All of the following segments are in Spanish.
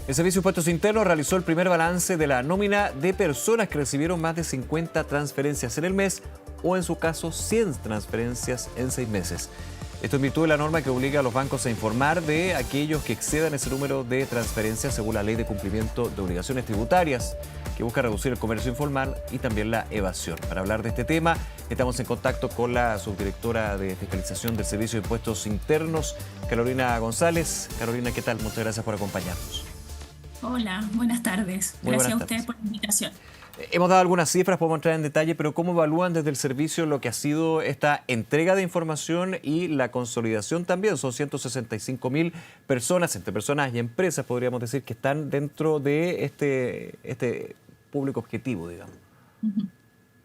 El Servicio de Impuestos Internos realizó el primer balance de la nómina de personas que recibieron más de 50 transferencias en el mes o, en su caso, 100 transferencias en 6 meses. Esto en virtud de la norma que obliga a los bancos a informar de aquellos que excedan ese número de transferencias según la Ley de Cumplimiento de Obligaciones Tributarias, que busca reducir el comercio informal y también la evasión. Para hablar de este tema, estamos en contacto con la subdirectora de Fiscalización del Servicio de Impuestos Internos, Carolina González. Carolina, ¿qué tal? Muchas gracias por acompañarnos. Hola, buenas tardes. Gracias a ustedes por la invitación. Hemos dado algunas cifras, podemos entrar en detalle, pero ¿cómo evalúan desde el servicio lo que ha sido esta entrega de información y la consolidación también? Son 165.000 personas, entre personas y empresas, podríamos decir, que están dentro de este público objetivo, digamos.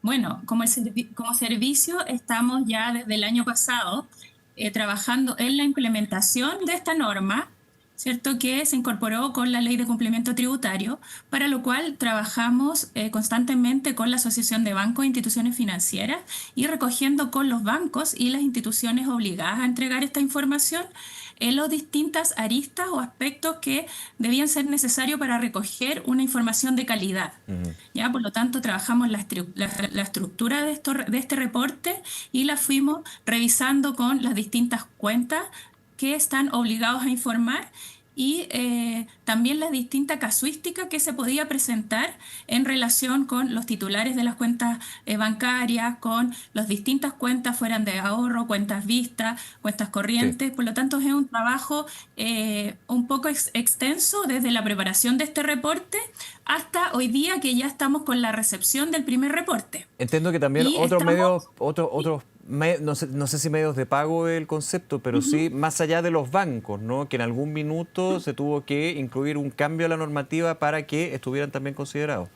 Bueno, como servicio estamos ya desde el año pasado trabajando en la implementación de esta norma, ¿cierto? Que se incorporó con la Ley de Cumplimiento Tributario, para lo cual trabajamos constantemente con la Asociación de Bancos e Instituciones Financieras y recogiendo con los bancos y las instituciones obligadas a entregar esta información en las distintas aristas o aspectos que debían ser necesarios para recoger una información de calidad. ¿Ya? Por lo tanto, trabajamos la estructura de este reporte y la fuimos revisando con las distintas cuentas que están obligados a informar y también la distinta casuística que se podía presentar en relación con los titulares de las cuentas bancarias, con las distintas cuentas fueran de ahorro, cuentas vistas, cuentas corrientes. Sí. Por lo tanto, es un trabajo un poco extenso desde la preparación de este reporte hasta hoy día que ya estamos con la recepción del primer reporte. Entiendo que también otros no sé si medios de pago es el concepto, pero sí más allá de los bancos, ¿no? Que en algún minuto se tuvo que incluir un cambio a la normativa para que estuvieran también considerados.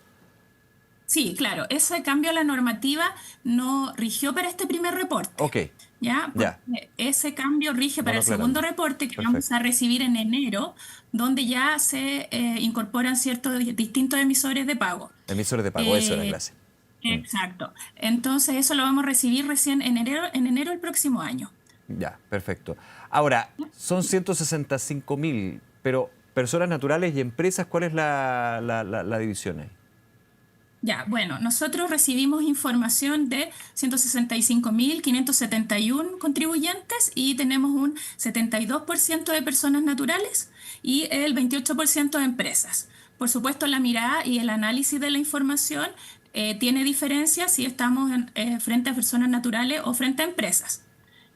Sí, claro, ese cambio a la normativa no rigió para este primer reporte. Ok. ¿Ya? Ese cambio rige para el segundo reporte que vamos a recibir en enero, donde ya se incorporan ciertos distintos emisores de pago. Emisores de pago, eso era clase. Exacto. Entonces eso lo vamos a recibir recién en enero del próximo año. Ya, perfecto. Ahora, son 165.000, pero personas naturales y empresas, ¿cuál es la división ahí? Ya, bueno, nosotros recibimos información de 165.571 contribuyentes y tenemos un 72% de personas naturales y el 28% de empresas. Por supuesto, la mirada y el análisis de la información tiene diferencia si estamos frente a personas naturales o frente a empresas,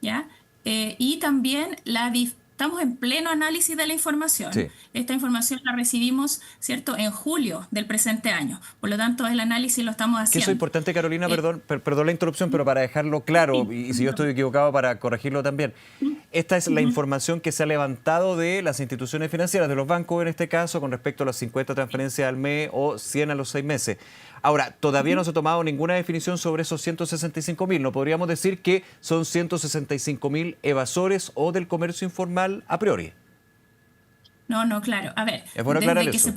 ¿ya? Y también estamos en pleno análisis de la información. Sí. Esta información la recibimos, ¿cierto?, en julio del presente año. Por lo tanto, el análisis lo estamos haciendo. Que eso es importante, Carolina, perdón la interrupción, pero para dejarlo claro, y si yo estoy equivocado, para corregirlo también. Esta es la información que se ha levantado de las instituciones financieras, de los bancos en este caso, con respecto a las 50 transferencias al mes o 100 a los 6 meses. Ahora, todavía no se ha tomado ninguna definición sobre esos 165.000. ¿No podríamos decir que son 165.000 evasores o del comercio informal a priori? No, claro. A ver, es bueno aclarar eso.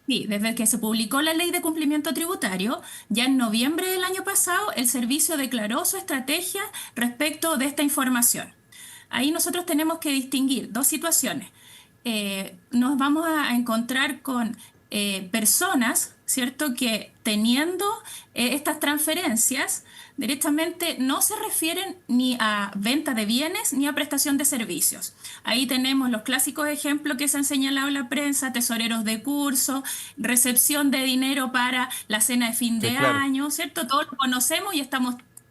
Desde que se publicó la Ley de Cumplimiento Tributario, ya en noviembre del año pasado, el servicio declaró su estrategia respecto de esta información. Ahí nosotros tenemos que distinguir dos situaciones. Nos vamos a encontrar con personas, ¿cierto?, que teniendo estas transferencias directamente no se refieren ni a venta de bienes ni a prestación de servicios. Ahí tenemos los clásicos ejemplos que se han señalado en la prensa: tesoreros de curso, recepción de dinero para la cena de fin de año, ¿cierto? Todos lo conocemos y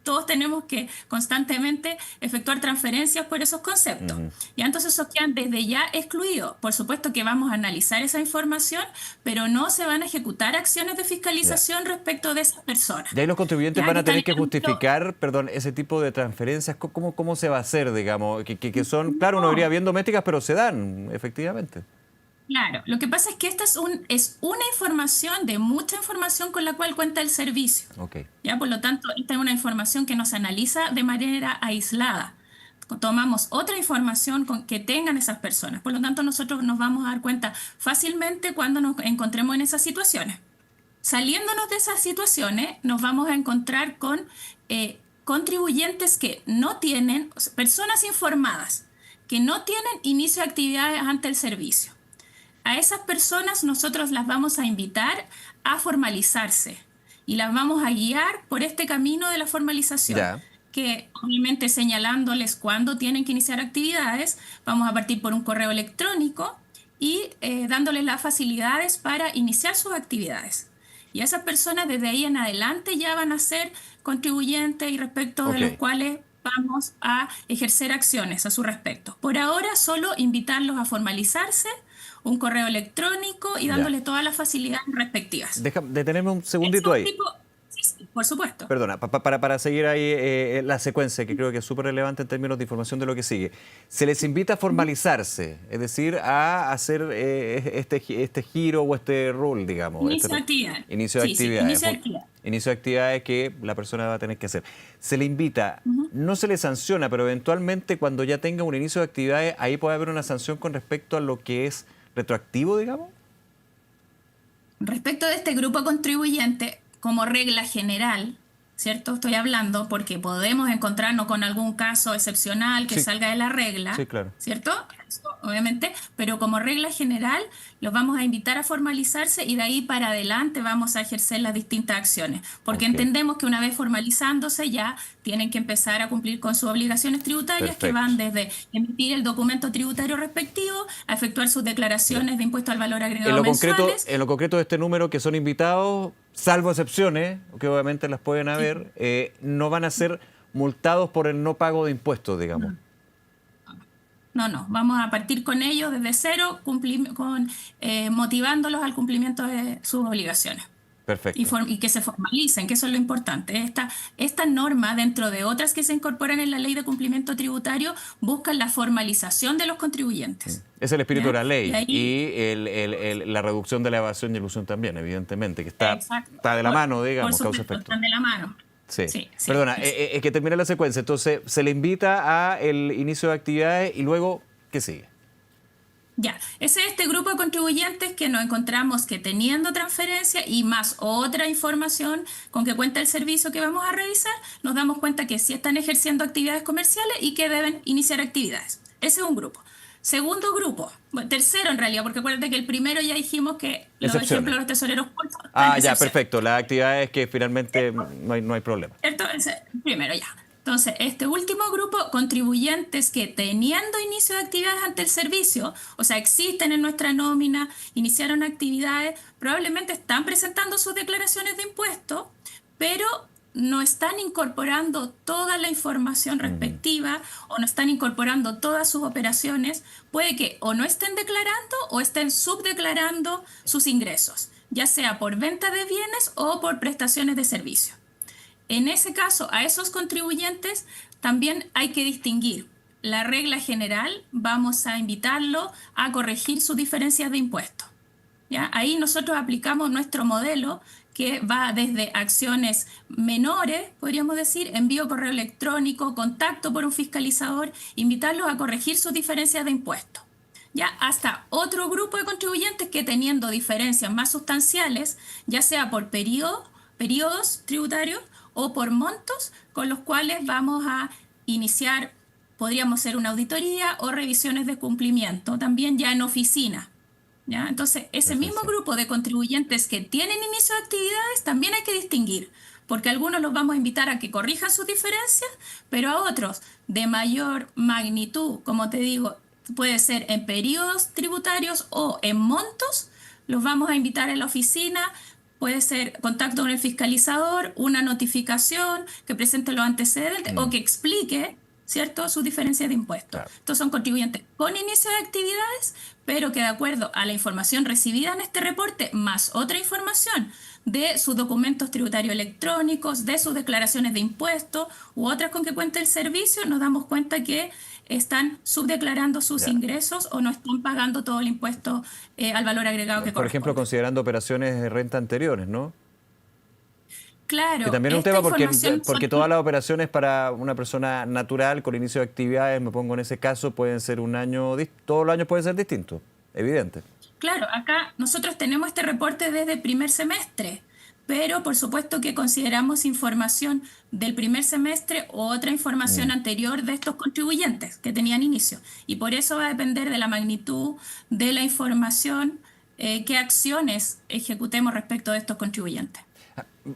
todos tenemos que constantemente efectuar transferencias por esos conceptos. Ya, entonces esos quedan desde ya excluidos. Por supuesto que vamos a analizar esa información, pero no se van a ejecutar acciones de fiscalización respecto de esas personas. Y ahí los contribuyentes van a tener que justificar, ese tipo de transferencias. ¿Cómo se va a hacer, digamos? Que son, claro, uno diría bien domésticas, pero se dan, efectivamente. Claro, lo que pasa es que esta es una información de mucha información con la cual cuenta el servicio. Okay. ¿Ya? Por lo tanto, esta es una información que no se analiza de manera aislada. Tomamos otra información que tengan esas personas. Por lo tanto, nosotros nos vamos a dar cuenta fácilmente cuando nos encontremos en esas situaciones. Saliéndonos de esas situaciones, nos vamos a encontrar con contribuyentes que no tienen, personas informadas, que no tienen inicio de actividades ante el servicio. A esas personas nosotros las vamos a invitar a formalizarse y las vamos a guiar por este camino de la formalización, Ya, que obviamente señalándoles cuándo tienen que iniciar actividades, vamos a partir por un correo electrónico y dándoles las facilidades para iniciar sus actividades. Y esas personas desde ahí en adelante ya van a ser contribuyentes y respecto de ok. los cuales vamos a ejercer acciones a su respecto. Por ahora solo invitarlos a formalizarse, un correo electrónico y Ya. dándoles todas las facilidades respectivas. Detenerme un Es segundito un ahí. tipo, sí, sí, por supuesto. Perdona, para seguir ahí la secuencia, que creo que es súper relevante en términos de información de lo que sigue. Se les invita a formalizarse, es decir, a hacer este giro o este rol, digamos. Inicio de actividad. Inicio de Sí, sí, actividades. inicio de actividad. Inicio de actividades que la persona va a tener que hacer. Se le invita, Ujú. no se le sanciona, pero eventualmente cuando ya tenga un inicio de actividades, ahí puede haber una sanción con respecto a lo que es retroactivo, digamos. Respecto de este grupo contribuyente, como regla general, ¿cierto? Estoy hablando porque podemos encontrarnos con algún caso excepcional que Sí, salga de la regla, sí, claro. ¿cierto? Eso, obviamente, pero como regla general los vamos a invitar a formalizarse y de ahí para adelante vamos a ejercer las distintas acciones, porque Ok, entendemos que una vez formalizándose ya tienen que empezar a cumplir con sus obligaciones tributarias que perfecto. van desde emitir el documento tributario respectivo, a efectuar sus Ya. declaraciones de impuesto al valor agregado mensuales. En lo concreto de este número que son invitados, salvo excepciones, que obviamente las pueden Sí. haber, no van a ser multados por el no pago de impuestos, digamos. No, no, vamos a partir con ellos desde cero, motivándolos al cumplimiento de sus obligaciones Perfecto. y que se formalicen, que eso es lo importante. Esta norma, dentro de otras que se incorporan en la ley de cumplimiento tributario, buscan la formalización de los contribuyentes. Es el espíritu de ¿Ya? la Y ley ahí, y la reducción de la evasión y ilusión también, evidentemente, que exacto, está de la mano, por digamos, supuesto, causa-efecto. están de la mano. Sí. Sí, sí, Perdona, sí. es que termina la secuencia. Entonces, se le invita a el inicio de actividades y luego, ¿qué sigue? Ya, ese es este grupo de contribuyentes que nos encontramos que teniendo transferencia y más otra información con que cuenta el servicio que vamos a revisar, nos damos cuenta que sí están ejerciendo actividades comerciales y que deben iniciar actividades. Ese es un grupo. Segundo grupo, bueno, tercero en realidad, porque acuérdate que el primero ya dijimos que los ejemplos Excepciones. de los tesoreros públicos están Ah, en ya, excepción. perfecto. Las actividades que finalmente no hay problema. ¿Cierto? Ese primero ya. Entonces, este último grupo, contribuyentes que teniendo inicio de actividades ante el servicio, o sea, existen en nuestra nómina, iniciaron actividades, probablemente están presentando sus declaraciones de impuestos, pero no están incorporando toda la información respectiva o no están incorporando todas sus operaciones, puede que o no estén declarando o estén subdeclarando sus ingresos, ya sea por venta de bienes o por prestaciones de servicio. En ese caso, a esos contribuyentes también hay que distinguir. La regla general, vamos a invitarlo a corregir sus diferencias de impuestos. ¿Ya? Ahí nosotros aplicamos nuestro modelo que va desde acciones menores, podríamos decir, envío correo electrónico, contacto por un fiscalizador, invitarlos a corregir sus diferencias de impuestos. Ya hasta otro grupo de contribuyentes que teniendo diferencias más sustanciales, ya sea por periodos tributarios o por montos con los cuales vamos a iniciar, podríamos hacer una auditoría o revisiones de cumplimiento, también ya en oficina. ¿Ya? Entonces, ese mismo Perfecto. grupo de contribuyentes que tienen inicio de actividades también hay que distinguir, porque a algunos los vamos a invitar a que corrijan sus diferencias, pero a otros de mayor magnitud, como te digo, puede ser en periodos tributarios o en montos, los vamos a invitar en la oficina. Puede ser contacto con el fiscalizador, una notificación, que presente los antecedentes o que explique, ¿cierto?, sus diferencias de impuestos. Claro. Estos son contribuyentes con inicio de actividades, pero que de acuerdo a la información recibida en este reporte, más otra información de sus documentos tributarios electrónicos, de sus declaraciones de impuestos u otras con que cuente el servicio, nos damos cuenta que están subdeclarando sus Ya. ingresos o no están pagando todo el impuesto al valor agregado que Por ejemplo, corresponde. considerando operaciones de renta anteriores, ¿no? Que Claro, también es un esta tema información porque todas las operaciones para una persona natural con inicio de actividades, me pongo en ese caso, pueden ser un año, todos los años pueden ser distintos, evidente. Claro, acá nosotros tenemos este reporte desde el primer semestre pero por supuesto que consideramos información del primer semestre o otra información anterior de estos contribuyentes que tenían inicio. Y por eso va a depender de la magnitud de la información, qué acciones ejecutemos respecto de estos contribuyentes.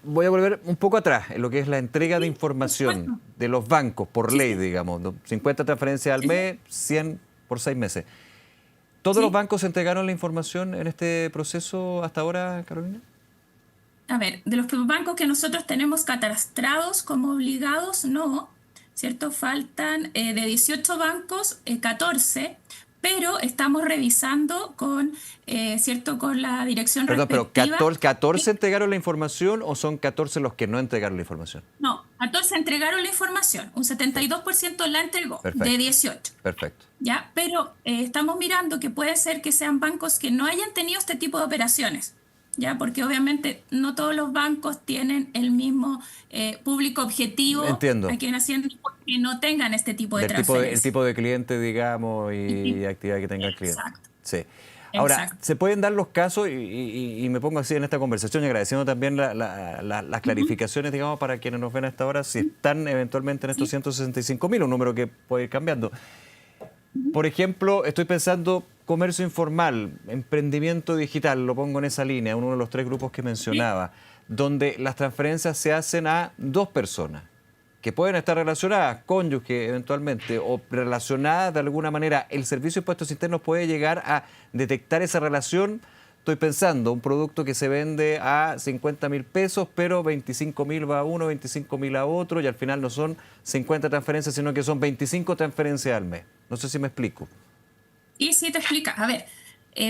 Voy a volver un poco atrás en lo que es la entrega de información de los bancos por ley, digamos, ¿no? 50 transferencias al mes, 100 por 6 meses. ¿Todos los bancos entregaron la información en este proceso hasta ahora, Carolina? A ver, de los bancos que nosotros tenemos catastrados como obligados, no, ¿cierto? Faltan de 18 bancos, 14, pero estamos revisando con, ¿cierto? Con la dirección respectiva. Pero ¿14 entregaron la información o son 14 los que no entregaron la información? No, 14 entregaron la información, un 72% la entregó, Perfecto. de 18. Perfecto. ¿Ya? Pero estamos mirando que puede ser que sean bancos que no hayan tenido este tipo de operaciones. ¿Ya? Porque obviamente no todos los bancos tienen el mismo público objetivo. Entiendo. A quien haciendo que no tengan este tipo de transferencias. El tipo de cliente, digamos, y actividad que tenga el cliente. Exacto. Sí. Ahora, Exacto. se pueden dar los casos, y me pongo así en esta conversación y agradeciendo también las clarificaciones, digamos, para quienes nos ven a esta hora, si están eventualmente en estos 165.000, un número que puede ir cambiando. Por ejemplo, estoy pensando comercio informal, emprendimiento digital, lo pongo en esa línea, uno de los 3 grupos que mencionaba, donde las transferencias se hacen a 2 personas, que pueden estar relacionadas, cónyuge eventualmente, o relacionadas de alguna manera. ¿El Servicio de Impuestos Internos puede llegar a detectar esa relación? Estoy pensando, un producto que se vende a 50.000 pesos, pero 25.000 va a uno, 25.000 a otro, y al final no son 50 transferencias, sino que son 25 transferencias al mes. No sé si me explico. Y sí te explica. A ver,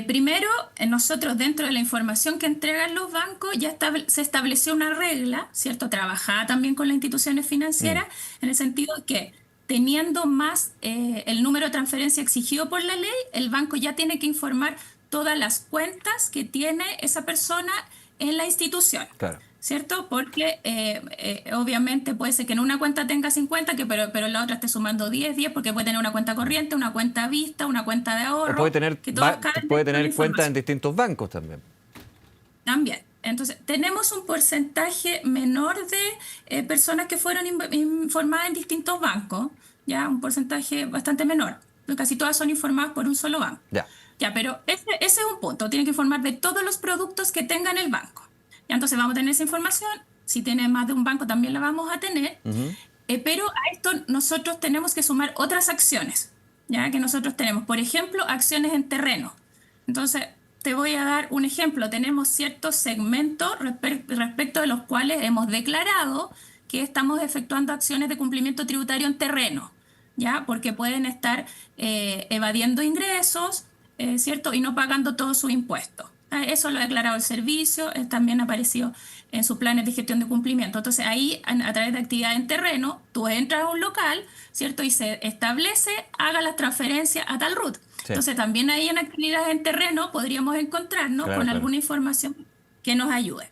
primero, nosotros dentro de la información que entregan los bancos ya se estableció una regla, ¿cierto? Trabajada también con las instituciones financieras, en el sentido que teniendo más el número de transferencia exigido por la ley, el banco ya tiene que informar todas las cuentas que tiene esa persona en la institución. Claro. ¿Cierto? Porque obviamente puede ser que en una cuenta tenga 50, pero en la otra esté sumando 10, porque puede tener una cuenta corriente, una cuenta vista, una cuenta de ahorro. O puede tener cuentas en distintos bancos también. También. Entonces, tenemos un porcentaje menor de personas que fueron informadas en distintos bancos, ya un porcentaje bastante menor. Casi todas son informadas por un solo banco. Ya, pero ese es un punto. Tiene que informar de todos los productos que tenga en el banco. Ya, entonces vamos a tener esa información. Si tiene más de un banco también la vamos a tener. Pero a esto nosotros tenemos que sumar otras acciones, ya que nosotros tenemos. Por ejemplo, acciones en terreno. Entonces, te voy a dar un ejemplo. Tenemos ciertos segmentos respecto de los cuales hemos declarado que estamos efectuando acciones de cumplimiento tributario en terreno, ¿ya? Porque pueden estar evadiendo ingresos, ¿cierto? Y no pagando todos sus impuestos. Eso lo ha declarado el servicio, también ha aparecido en sus planes de gestión de cumplimiento. Entonces ahí, a través de actividad en terreno, tú entras a un local, ¿cierto? Y se establece, haga las transferencias a tal RUT. Sí. Entonces también ahí en actividades en terreno podríamos encontrarnos con alguna información que nos ayude.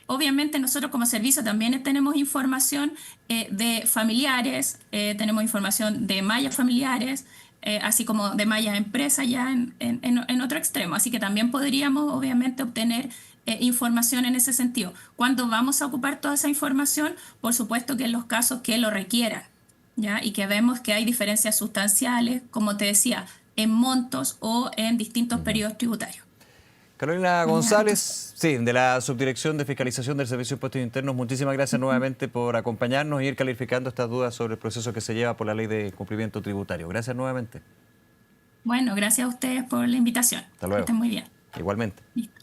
Obviamente nosotros como servicio también tenemos información de familiares, tenemos información de mallas familiares, así como de mallas empresas ya en otro extremo. Así que también podríamos obviamente obtener información en ese sentido. ¿Cuándo vamos a ocupar toda esa información? Por supuesto que en los casos que lo requieran, ¿ya? Y que vemos que hay diferencias sustanciales, como te decía, en montos o en distintos periodos tributarios. Carolina González, sí, de la Subdirección de Fiscalización del Servicio de Impuestos Internos, muchísimas gracias nuevamente por acompañarnos y ir clarificando estas dudas sobre el proceso que se lleva por la Ley de Cumplimiento Tributario. Gracias nuevamente. Bueno, gracias a ustedes por la invitación. Hasta luego. Que estén muy bien. Igualmente. Listo.